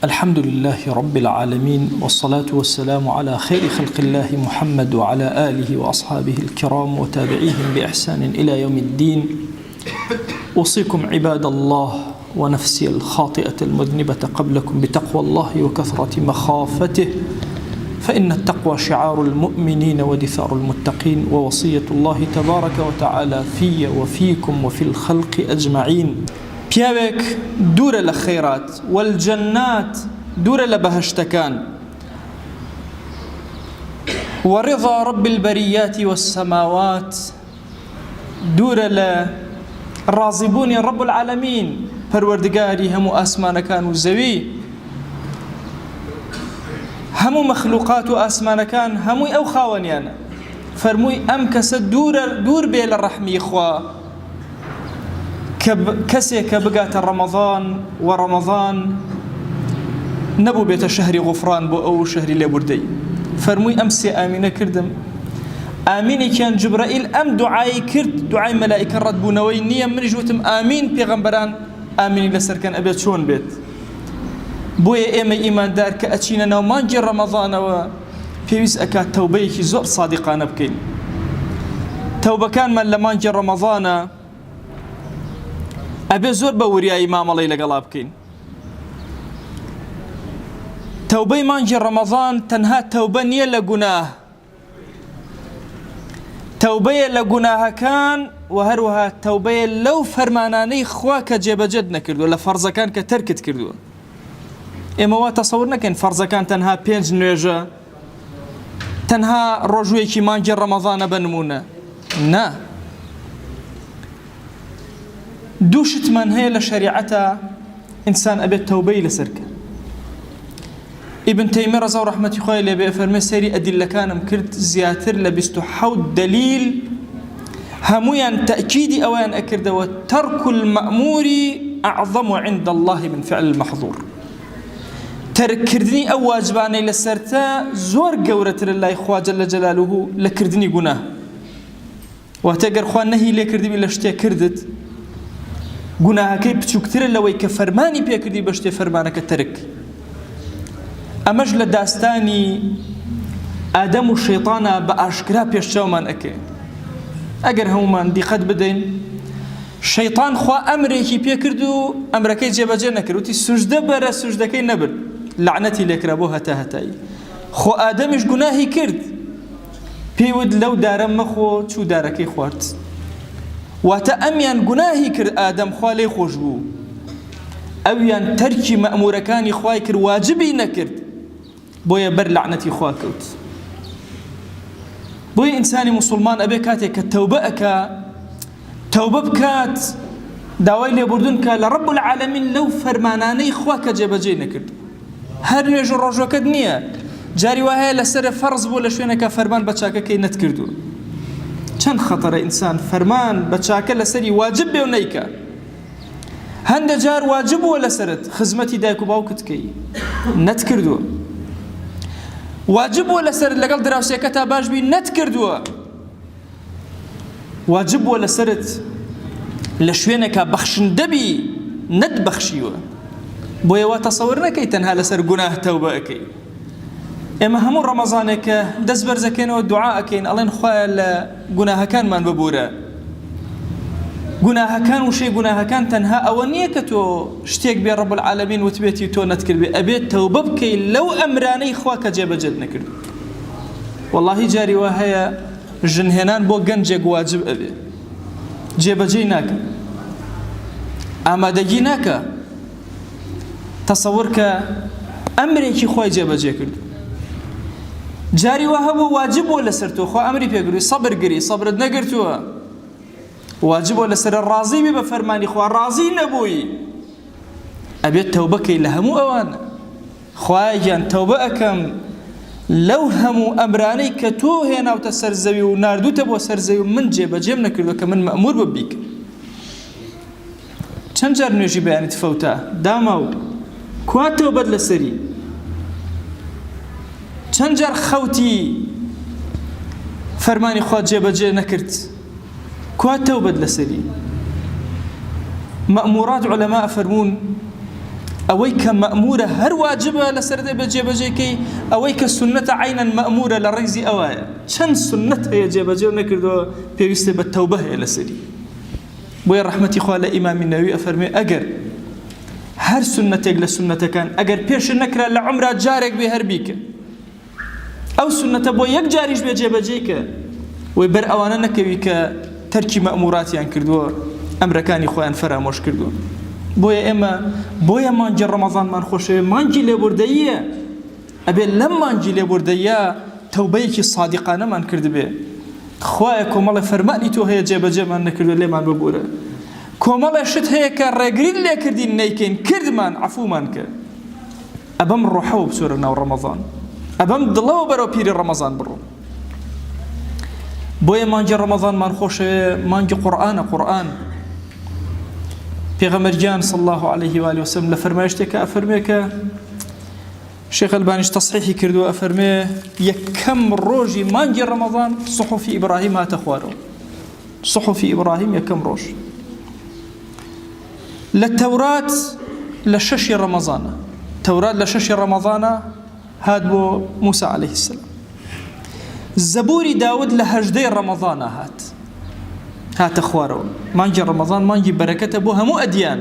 الحمد لله رب العالمين والصلاة والسلام على خير خلق الله محمد وعلى آله وأصحابه الكرام وتابعيهم بإحسان إلى يوم الدين. أوصيكم عباد الله ونفسي الخاطئة المذنبة قبلكم بتقوى الله وكثرة مخافته، فإن التقوى شعار المؤمنين ودثار المتقين، ووصية الله تبارك وتعالى في وفيكم وفي الخلق أجمعين. پیاوێک دوورە لە خەیرات والجەنات، دوورە لە بەهەشتەکان، ورضا رب البريات والسماوات، دوورە لە ڕازیبوونی رب العالمین، پەروەردگاری هەموو ئاسمانەکان و زەوی، هەموو مەخلوقات و ئاسمانەکان هەمووی ئەو خاوەنیانە. فەرمووی ئەم کەسە دوور بێ لە ڕەحمی خوا، کەسێک کە بگاتە ڕەمەضان و ڕەمەضان نەبوو بێتە شەهری غوفران بۆ ئەو شەهری لێبوردەی. فەرمووی ئەم سێ ئامینە کردم، ئامینێکیان جبرائیل ئەم دوعای کرد، دوعای مەلائیکە ڕەتبوونەوەی نییە، منیش وتم ئامین، پێغەمبەران ئامینی لەسەرکەن ئەبێت چۆن بێت. بۆیە ئێمە ئیماندار کە ئەچینە ناو مانگی ڕەمەضانەوە پێویست ئەکات تەوبەیەکی زۆر سادقانە بکەین. تەوبەکانمان لە مانگی ڕەمەضانە ئەبێ زۆر بە وریایی مامەڵەی لەگەڵا بکەین. تەوبەی مانگی ڕەمەضان تەنها تەوبە نییە لە گوناه، تەوبەیە لە گوناهەکان و هەروەها تەوبەیە لەو فەرمانانەی خوا کە جێبەجێت نەکردووە، لە فەرزەکان کە تەرکت کردووە. ئێمە وا تەسەور نەکەین فەرزەکان تەنها 5 نوێژە، تەنها ڕۆژوویەکی مانگی ڕەمەضانە بنمونە. نا، دوو شتمان هەیە لە شەریعەتە ئینسان ئەبێت تەوبەی لەسەرکە. ئیبن تەیمیە ڕەزا و ڕەحمەتی خوای لێبێ فەرمێ سەیری ئەدیلەکانم کرد، زیاتر لە 27 دەلیل هەموویان تەئکیدی ئەویان ئەکردەوە تەرک المەئمور ئەعظەم عند الله من فعل المەحظوور. تەرککردنی ئەو واجبانەی لەسەرتە زۆر گەورەترە لای خوا جەل جەلالوهو لە کردنی گوناه. واتە گەر خوا نەهی لێ کردبی لە شتێک کردت، گوناهەکەی بچووکترە لەوەی کە فەرمانی پێکردی بە شتێ فەرمانەکە تەرک. ئەمەش لە داستانی ئادەم و شەیطانە بە ئاشکرا پێشچاومان ئەکەین. ئەگەر هەمومان دیقەت بدەین، شەیطان خوا ئەمرێکی پێکرد و ئەمرەکەی جێبەجێ نەکرد، وتی سوژدە بەرە، سوژدەکەی نەبرد، لعنەتی لێکرا بۆ هەتا هەتایی. خۆ ئادەمیش گوناهی کرد، پێیوت لەو دارە مەخۆ، چوو دارەکەی خوارد. واتە ئەمیان گوناهی کرد، ئادەم خوا لێی خۆش بوو، ئەویان تەرکی مەئمورەکانی خوای کرد، واجبی نەکرد، بۆیە بەر لعنەتی خوا کەوت. بۆیە ئینسانی موسڵمان ئەبێ کاتێک کە تەوبە ئەکا، تەوبە بکات، داوای لێبوردن کە لە ڕەب العالەمین لەو فەرمانانەی خوا کە جێبەجێ نەکرد. هەر نوێژ و ڕۆژەکەت نییە، جاری وا هەیە لەسەر فەرز بۆ لە شوێنەکە فەرمان بە چاکەکەی نەتکردووە. چەند خەتەرە ئینسان فەرمان بە چاکە لەسەری واجب بێ و نەیکە. هەندە جار واجب بووە لەسەرت خزمەتی دایک و باوکت کەی، نەتکردووە. واجب بووە لەسەرت لەگەڵ دراوسێکە تا باش بی، نەتکردووە. واجب بووە لەسەرت لە شوێنێکە بەخشندە بی، نەتبەخشیوە. بۆیە وا تەسەور نەکەی تەنها لەسەر گوناه تەوبە ئەکەی. ئێمە هەموو ڕەمەزانێکە دەست بەرزەکەینەوە، دوعا ئەکەین، ئەڵێن خوایە لە گوناهەکانمان ببورە. گوناهەکان و شەی گوناهەکان تەنها ئەوە نییە کە تۆ شتێک بێ ڕەب العالەمین وتبێتی تۆ نەتکرد بێ، ئەبێت تەوبە بکەی لەو ئەمرانەی خوا کە جێبەجێت نەکرد. وەڵاهی جاری وا هەیە ژنهێنان بۆ گەنجێک واجب ئەبێ، جێبەجێی ناکە، ئامادەگی ناکە. تەسەور کە ئەمرێکی خوای جێبەجێ کرد. جاری وا هەبوو واجب بۆ لەسەر تۆ، خوا ئەمری پێگری، سەبر گری، سەبرت نەگرتووە، واجب بۆ لەسەر ڕازی بێ بە فەرمانی خوا، ڕازی نەبووی، ئەبێت تەوبەکەی لە هەموو ئەوانە. خوایان تەوبە ئەکەم لەو هەموو ئەمرانەی کە تۆ هێناوتە سەر زەوی و ناردوتە بۆ سەر زەوی و من جێبەجێم نەکردووە کە من مەئمور ببیک. چەند جار نوێژی بەیانیت فەوتە داما و کوا تەوبەت لەسەری، چەند جار خەوتی فەرمانی خوا جێبەجێ نەکرد، کوا تەوبەت لەسەری. مەئمورات علەما فەرمون ئەوەی کە مەأمورە هەر واجبە لەسەر دەبێت جێبەجێکەی، ئەوەی کە سنەتە عینەن مەأمورە لە ڕێگزی ئەوایە. چەند سنەت هەیە جێبەجێ نەکردەوە پێویستە بە تەوبە هەیە لەسەری. بۆیە ڕەحمەتی خوا لە ئیمامی نەووی ئەفەرمێ ئەگەر هەر سنەتێک لە سنەتەکان ئەگەر پێش نەکرا لە عومرا جارێک بێ هەر بیکە، ئەو سنەتە بۆ یەک جاریش بێ جێبەجێکە، وی بەر ئەوانە نەکەوی کە تەرکی مەأموراتیان کردووە، ئەمرەکانی خۆیان فەرامۆش کردووە. بۆیە ئێمە بۆیە مانگی ڕەمەزانمان خۆشەوێ، مانگی لێبوردەییە، ئەبێ لەم مانگی لێبوردەییە تەوبەیەکی سادقانەمان کردبێ. خوایە کۆمەڵی فەرمانی تۆ هەیە جێبەجێمان نەکردووە لێمان ببوورە، کۆمەڵی شت هەیە کە ڕێگرین لێکردین نەیکەین، کردمان عەفومان کە. ئەبەم ڕۆحەوە بچۆرە ناو ڕەمەزان، ئەبەم دڵەوە بەرەو پیری ڕەمەزان بڕۆ. بۆیە مانگی ڕەمەزانمان خۆشەوێ، مانگی قورئانە. قورئان پێغەمبەر گیان صلی الله عليه و آله وسلم لە فەرمایشتێکە ئەفەرمێ کە شێخ ئەلبانیش تەصحیحی کردووە، ئەفەرمێ یەکەم ڕۆژی مانگی ڕەمەزان سحوفی ئیبراهیم هاتە خوارەوە. سحوفی ئیبراهیم یەکەم ڕۆژ لە تەورات لە 6 ڕەمەزانە، تەورات لە 6 ڕەمەزانە هات بۆ موسى عليه السلام. زەبوری داود لە 18 ڕەمەزانە هاتە خوارەوە. مانگی ڕەمەزان مانگی بەرەکەتە بۆ هەموو ئەدیان.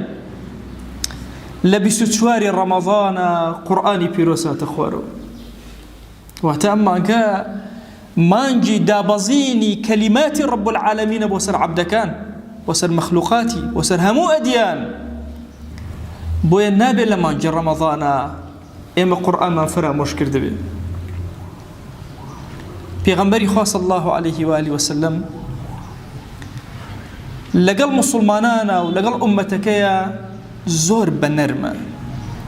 لە 24 ڕەمەزانە قورئانی پیرۆز هاتە خوارەوە. واتە ئەم مانگە مانگی دابەزینی کەلیماتی ڕەب العالەمینە بۆ سەر عەبدەکان، بۆ سەر مەخلوقاتی، بۆ سەر هەموو ئەدیان. بۆیە نابێت لە مانگی ڕەمەزانە ئێمە قورئانمان فرامۆش کردبێ. پێغەمبەری خوا صلی الله عليه و آله وسلم لەگەڵ مسلمانانە و لەگەڵ ئومەتەکەیە زۆر بەنەرمە.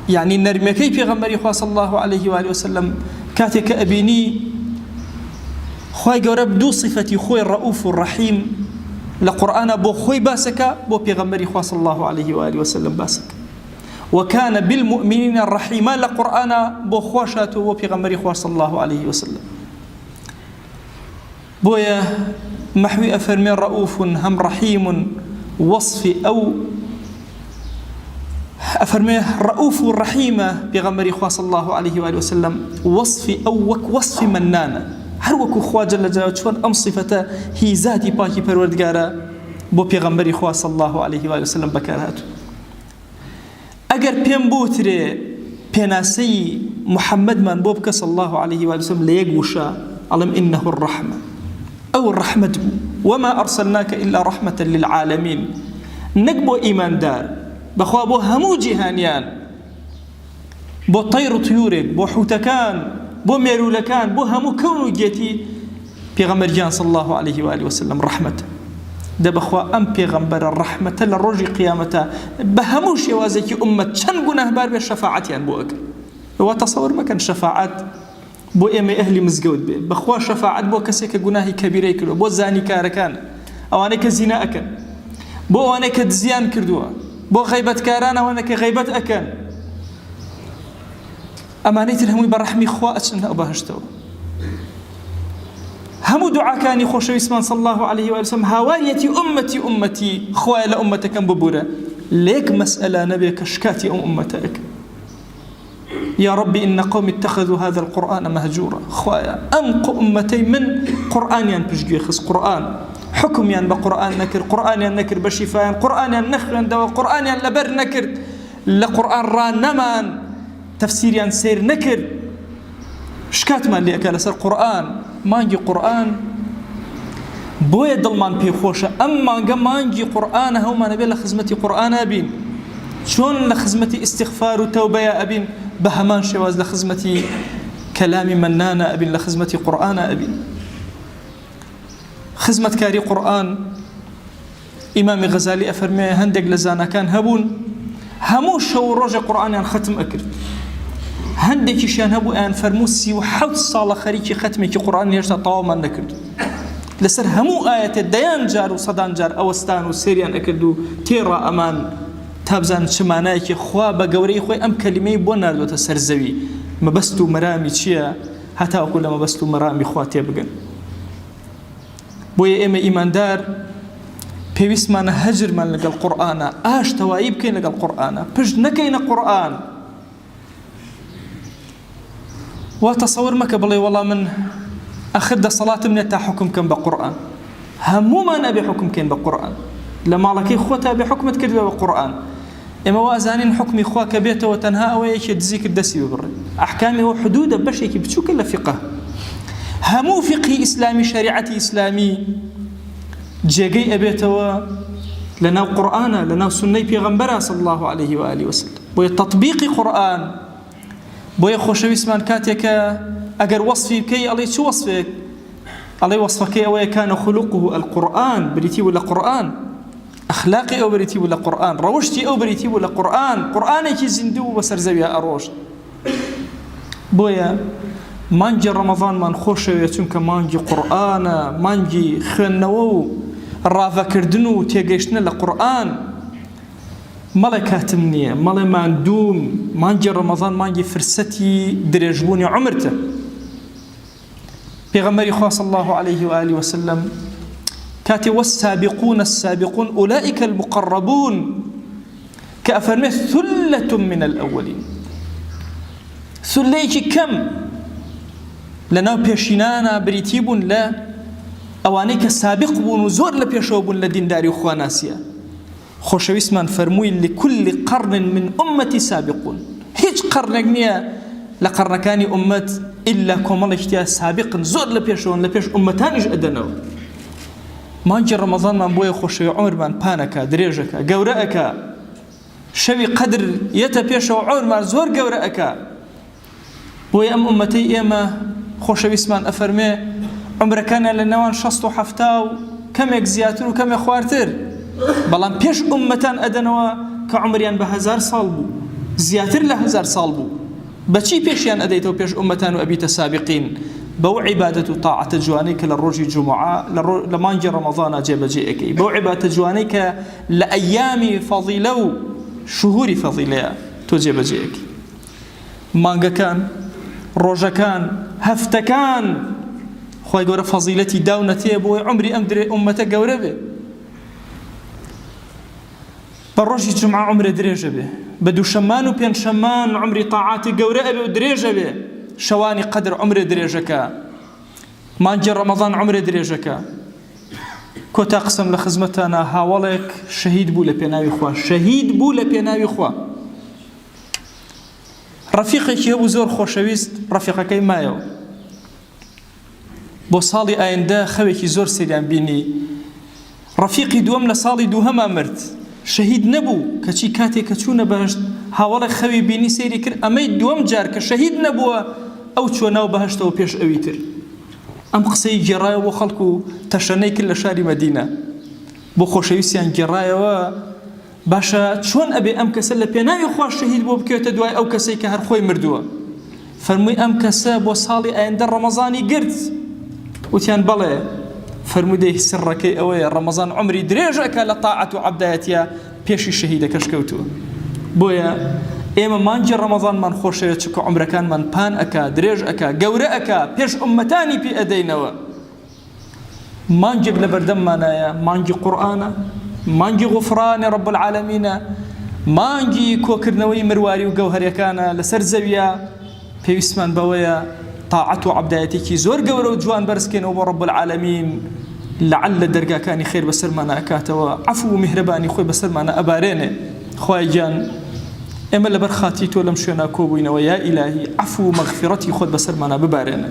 یعنی نەرمەکەی پێغەمبەری خوا صلی الله عليه و آله وسلم کاتێک کە ئەبینی خوای گەورە دوو صفەتی خۆی ڕەئوف و ڕەحیم لە قورئانە بۆ خۆی باسەکە، بۆ پێغەمبەری خوا صلی الله عليه و آله وسلم باسەکە. وكان بالمؤمنين الرحيما لقرآن بو خواشات و پیغمبری خوا صلی الله عليه وسلم. بويا محوي أفرمي رؤوف هم رحيم وصف أو أفرمي رؤوف رحيمة پیغمبری خوا صلی الله عليه وآله وسلم وصف أو وصف منانا هر وكو خوا جل جلاله چون أم صفته هي ذاتي باكي پروردگارا بو پیغمبری خوا صلی الله عليه وآله وسلم بكارهاتو. ئەگەر پێم بوترێ پێناسەی محەممەدمان بۆ بکە صلی الله عليه وآله وسلم لە یەک وشە ئەڵێم إنه الرحمة أو الرحمة وما أرسلناك إلا رحمة للعالمين. نەک بۆ ئیماندار بەخوا بۆ هەموو جیهانیان، بۆ طەیر و طیورێک، بۆ حوتەکان، بۆ مێرولەکان، بۆ هەموو کەون و گێتی پێغەمبەرگیان صلی الله عليه وآله وسلم ڕەحمەتە. دەبەخوا ئەم پێغەمبەرە ڕەحمەتە لە ڕۆژی قیامەتە بە هەموو شێوازێکی ئومەت چەند گوناهبار بێ شەفاعەتیان بۆ ئەکەن. ئەوە تەسەوور مەکەن شەفاعەت بۆ ئێمە ئەهلی مزگەوت بێ، بەخوا شەفاعەت بۆ کەسێک کە گوناهی کەبیرەی کردووە، بۆ زانیکارەکان، ئەوانەی کە زینا ئەکەن، بۆ ئەوانەی کە دزیان کردووە، بۆ غەیبەتکاران ئەوانە کە غەیبەت ئەکەن، ئەمانەی تر هەمووی بە ڕەحمی خوا ئەچن ئەو بەهەشتەوە. همو دعاكاني خوشويسمان صلى الله عليه وسلم هاواريتي أمتي خويا لأمتك ببورة ليك مسألة نبي كشكاتي أمتك. يا ربي إن قوم اتخذوا هذا القرآن مهجورا. خويا أنق أمتي من قرآن ينبجي خص قرآن حكم ين بقرآن نكر، قرآن ين نكر بشفاء، قرآن ين نخر دواء، قرآن ين لبر نكر، لقرآن ران نمان تفسير ين سير نكر. شكات من لي أكل سر قرآن مانجي قرآن بويا دلمان بي خوشة. أما مانجي قرآن هما نبي لخزمتي قرآن أبين شون لخزمتي استغفار وتوبة أبين بهمان شواز لخزمتي كلام منانا أبين لخزمتي قرآن أبين خزمة كاري قرآن. إمام غزالي أفرمي هندق لزانا كان هبون همو شو رجع قرآن يعني ختم أكرد هندێکی شیان هەبوو ئەیان فەرموو 37 ساڵە خەریکی ختمێکی قورئان هێشتا تەواومان نەکرد. لەسەر هەموو ئاەتێ دەیان جار و سەدان جار ئەوەستان و سێریان ئەکرد و تێڕا ئەمان تابزان چ مانایەکی خوا بە گەورەی خۆی ئەم کەلیمەی بۆ ناردوتە سەر زەوی. مەبەست و مەرامی چییە؟ هەتاوەکو لە مەبەست و مەرامی خوا تێبگەن. بۆیە ئێمە ئیماندار پێویستمانە هەجرمان لەگەڵ قورئانە، ئاشتەوایی بکەین لەگەڵ قورئانە، پشت نەکەینە قورئان. وتصور مكة بلي والله من أخذ صلاة من تا حكم كان بقرآن همو ما نبي حكم كان بقرآن لما لكي خوتها بحكمة كذبة بقرآن إما وازانين حكمي خواك بيته وتنهاء ويش يدزيك الدسي ببري أحكامي وحدود بشيك بتشوك إلا فقه همو فقه إسلامي شريعة إسلامي جيجي أبيته لنا قرآن لنا سنة بيغمبرة صلى الله عليه وآله وسلم بوي تطبيق قرآن بوي خوشوي اسمان كاتيك أجر وصفي كي الله شو وصفك الله وصفك أو كان خلقه القرآن بريتي ولا قرآن أخلاقي أو بريتي ولا قرآن روشتي أو بريتي ولا قرآن قرآنك زندو بسر زويا أروش بويا مانجي رمضان من خوشوي چونك مانجي قرآن مانجي خنوو رافا كردنو تيجيشنا لقرآن مالا كاتمنية مالا ماندوم مانجي رمضان مانجي فرستي دريجبوني عمرته بيغمري خواه صلى الله عليه وآله وسلم كاتي والسابقون السابقون أولئك المقربون كأفرمي ثلة من الأولين ثليك كم لناو بيشينانا بريتيبون لا أوانيك سابق بون زور لبيشوبون لدين داري خواناسيا خوشويسمان فرموي لكل قرن من أمتي سابقون هيج قرن نيا لقرنكاني أمت إلا كمال اشتيا سابق زور لبيشون لبيش أمتانيش أدنو ما نجي رمضان من بوي خوشوي عمر من بانكا دريجكا قورأكا شوي قدر يتبيشو عمر من زور قورأكا بوي أمتي إيما خوشويسمان أفرمي عمر كان لنوان شصتو حفتاو كم يكزياتر وكم يخوارتر بلان بيش أمتان أدنوا كعمريان بهزار صالبو زياتر لهزار صالبو بچی پیشیان ادیتو پیش امتان و ابیت سابقین بو عبادت و طاعت جوانیک للروج جمعه لمانج رمضان جيب جيئكي بو عبادت جوانیک لأيام فضيلة شهور فضيلة تجيب جيئكي مانجا كان روجا كان هفت كان خوي قول فضيلتي داونتي بو عمري امدري امتك قوربه بالروج جمعه عمري دريجه به بدو شمان وبين شمان عمري طاعاتي قورأ ودريجة به شواني قدر عمري دريجكا مانجي رمضان عمري دريجكا كوتا قسم لخزمتنا هاولك شهيد بو لبيناوي خوا شهيد بو لبيناوي خوا رفيقك يبو زور خوشويست رفيقك مايو بو صالي آيندا خويكي زور سيريان بيني رفيقي دوام لصالي دوهما مرت شهيد نبو كشي كاتي كتشونا بهشت هاولك خوي بيني سيري كر أمي دوام جار كشهيد نبوه أو تشوناو بهشت أو بيش أويتر أم قصي جرايا وخلقو تشاني كل شاري مدينة بو خوشويسيان جرايا باشا شون أبي أم كسل بيناوي خواش شهيد بو بكيوتا دواي أو كسي كهر خوي مردوه فرمي أم كسا بو صالي أين در رمضاني قرت وتيان بلي فرمودي سرك أوي رمضان عمري دريجك لطاعة عبداتيا بيش الشهيدة كشكوتو بويا إما مانجي رمضان من خوشي تشكو عمركان من بان أكا دريج أكا قورة أكا بيش أمتاني بي أدينوا مانجي لبردم مانايا مانجي قرآن مانجي غفران رب العالمين مانجي كوكرنوي مرواري وقوهر يكانا لسر زويا بيسمان بويا طاعة عبداتي زور قورة وجوان برسكين ورب العالمين لعل درجة كان خير بسر مانا أكاتوا عفو مهرباني خوي بسر مانا أباريني خوي جان إما لبرخاتي تولم شونا كوبوين ويا إلهي عفو مغفرتي خود بسر مانا بباريني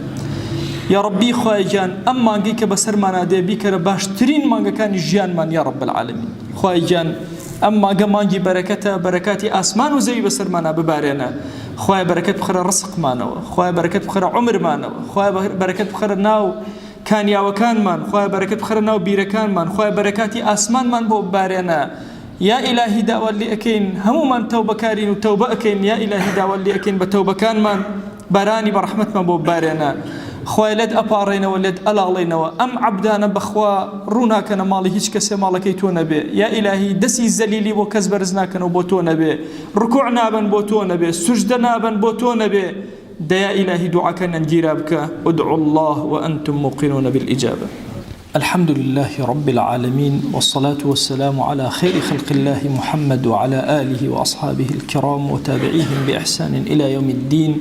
يا ربي خوي جان أما أنجيك بسر مانا دي بيك رباشترين مانجا كان جيان من يا رب العالمين خوي جان أما قمانجي بركاتي آسمان وزي بسر مانا ببارينا خوي بركات بخير رزق مانو خوي بركات بخير عمر مانو خوي بركات بخير ناو كان يا وكان من خوي بركات بخير ناو بيركان من خوي بركاتي آسمان من بو بارينا يا إلهي دعوة اللي أكين همو من توبة كارين وتوبة أكين يا إلهي دعوة اللي أكين بتوبة كان من باراني برحمة من بو بارينا خوي لد أبارينا ولد ألالينا أم عبدانا بخوا رونا كان مالي هيش كسي مالكي تونا به يا إلهي دسي الزليلي وكز برزنا كانوا بوتونا به ركوعنا بن بوتونا به سجدنا بن بوتونا به دا يا إلهي دعاك ننجيرابك ادعوا الله وأنتم موقنون بالإجابة الحمد لله رب العالمين والصلاة والسلام على خير خلق الله محمد وعلى آله وأصحابه الكرام وتابعيهم بإحسان إلى يوم الدين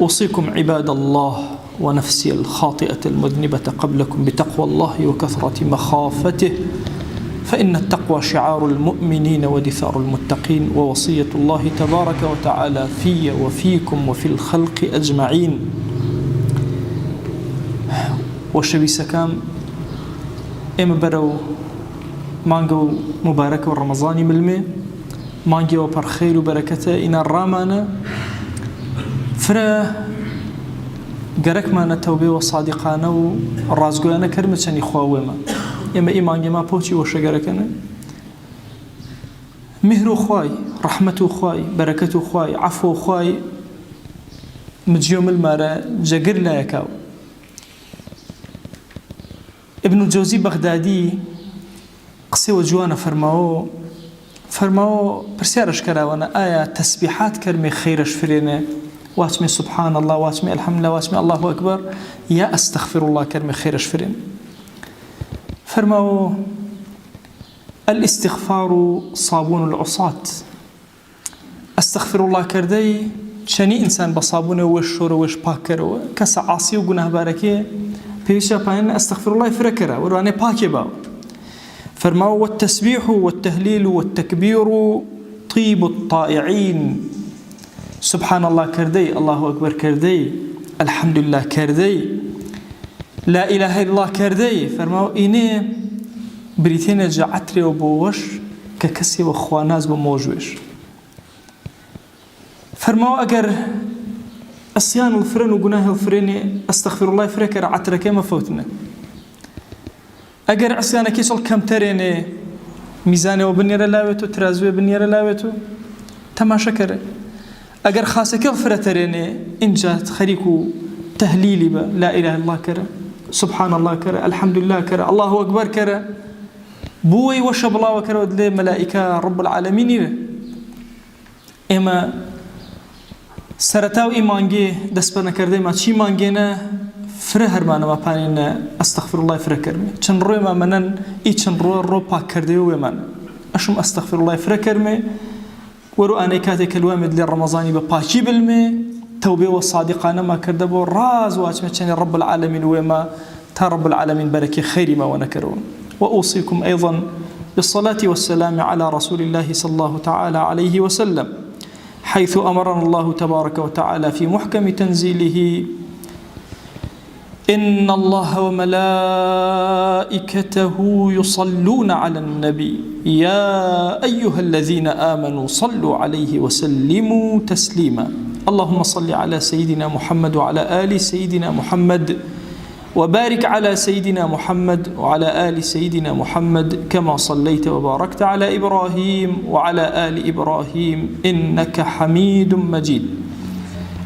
أوصيكم عباد الله ونفسي الخاطئة المذنبة قبلكم بتقوى الله وكثرة مخافته، فإن التقوى شعار المؤمنين ودثار المتقين، ووصية الله تبارك وتعالى في وفيكم وفي الخلق أجمعين. وشبي سكام إما برو مانجو مبارك ورمضاني ملمي مانجو وبرخير وبركته إن الرامانة فرا گەرەک مانە تەوبێ و صادقانە و ڕازگۆیانە کەرمە چەنی خواوێمە ئێمە ئیمانگەما پۆچی وەشەگەرەکەنە میهر و خوای ڕەحمەت و خوای بەرەکەت و خوای عەفو و خوای مجیۆ ملمارە جەگر لایەکاو. ابن الجوزی بەغدادی قسەوە جوانە فەرماوە پرسیارش کەراوەنە ئایا تەسبیحات کەرمێ خەیرەش فرێنێ واتمي سبحان الله واتمي الحمد لله واتمي الله أكبر يا أستغفر الله كرمي خير أشفرين. فرموا الاستغفار صابون العصاة. أستغفر الله كردي شني إنسان بصابونه وشور وش باكر كس عاصي وجناه باركيه بيشا باين أستغفر الله فركره وراني باكي باو. فرموا والتسبيح والتهليل والتكبير طيب الطائعين. سبحان الله كردي الله أكبر كردي الحمد لله كردي لا إله إلا الله كردي. فرماو إني بريتين جعتري وبوش ككسي وخواناز بموجوش. فرماو أجر الصيان الفرن وجناه الفرن أستغفر الله فركر عترك ما فوتنا. أجر عصيانك كيسل كم تريني ميزانه وبنير لاوتو ترازوه بنير لاوتو تماشا كره. أجر خاصة كل فرتريني إنجات خريكو تهليلي با لا إله إلا الله كره سبحان الله كره الحمد لله كره الله أكبر كره بوي وشب الله وكره ودلي ملائكة رب العالمين. إما سرتاو إيمانجي دسبنا كردي ما شي مانجينا فرهر ما نما بانينا أستغفر الله فركرمي چن روي ما منن إي چن رو باك كردي ومن أشم أستغفر الله فركرمي ورو أنا كاتك الوامد للرمضاني بباكي بالمي توبة والصادقانة ما كردبو راز واتمتشاني رب العالمين وما تا رب العالمين بركي خير ما ونكرون. وأوصيكم أيضا بالصلاة والسلام على رسول الله صلى الله تعالى عليه وسلم حيث أمرنا الله تبارك وتعالى في محكم تنزيله إن الله وملائكته يصلون على النبي يا أيها الذين آمنوا صلوا عليه وسلموا تسليما. اللهم صل على سيدنا محمد وعلى آل سيدنا محمد وبارك على سيدنا محمد وعلى آل سيدنا محمد كما صليت وباركت على إبراهيم وعلى آل إبراهيم إنك حميد مجيد.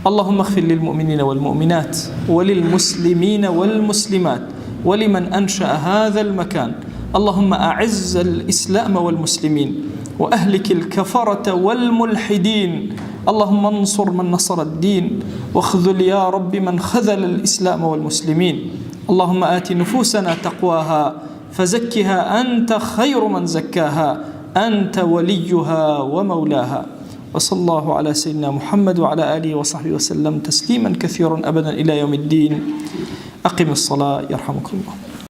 اللهم اغفر للمؤمنين والمؤمنات وللمسلمين والمسلمات ولمن أنشأ هذا المكان. اللهم أعز الإسلام والمسلمين وأهلك الكفرة والملحدين. اللهم انصر من نصر الدين واخذل يا رب من خذل الإسلام والمسلمين. اللهم آت نفوسنا تقواها فزكها أنت خير من زكاها أنت وليها ومولاها. وصلى الله على سيدنا محمد وعلى آله وصحبه وسلم تسليما كثيرا أبدا إلى يوم الدين. أقم الصلاة يرحمكم الله.